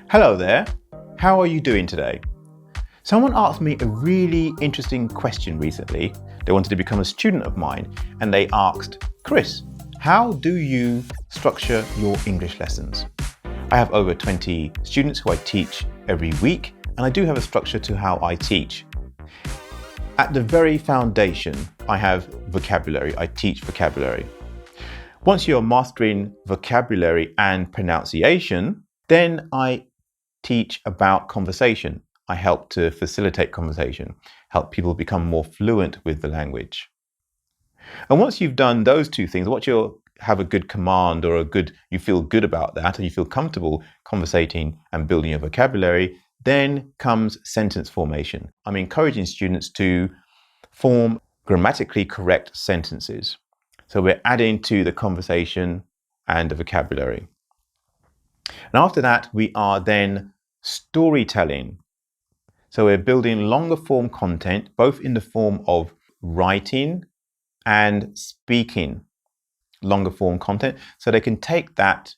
Hello there, how are you doing today? Someone asked me a really interesting question recently. They wanted to become a student of mine and they asked, Chris, how do you structure your English lessons? I have over 20 students who I teach every week and I do have a structure to how I teach. At the very foundation, I have vocabulary. I teach vocabulary. Once you're mastering vocabulary and pronunciation, then I teach about conversation. I help to facilitate conversation, help people become more fluent with the language. And once you've done those two things, once you have a good command or you feel good about that, and you feel comfortable conversating and building your vocabulary, then comes sentence formation. I'm encouraging students to form grammatically correct sentences. So we're adding to the conversation and the vocabulary. And after that, we are then storytelling. So we're building longer form content, both in the form of writing and speaking longer form content, so they can take that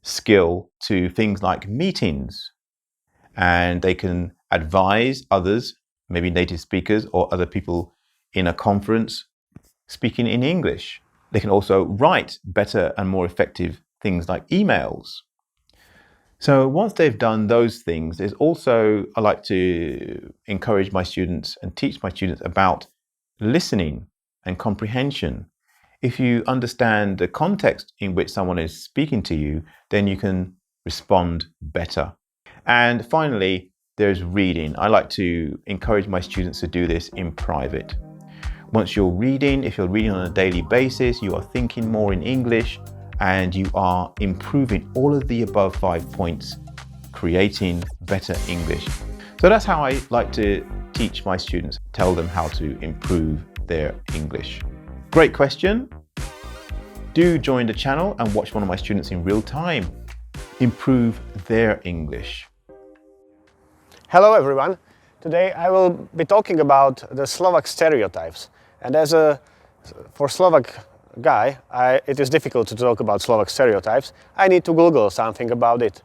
skill to things like meetings and they can advise others, maybe native speakers or other people in a conference speaking in English. They can also write better and more effective things like emails. So once they've done those things, there's also, I like to encourage my students and teach my students about listening and comprehension. If you understand the context in which someone is speaking to you, then you can respond better. And finally, there's reading. I like to encourage my students to do this in private. Once you're reading, if you're reading on a daily basis, you are thinking more in English and you are improving all of the above 5 points, creating better English. So that's how I like to teach my students, tell them how to improve their English. Great question. Do join the channel and watch one of my students in real time improve their English. Hello everyone. Today I will be talking about the Slovak stereotypes. And for Slovak guy, it is difficult to talk about Slovak stereotypes. I need to Google something about it.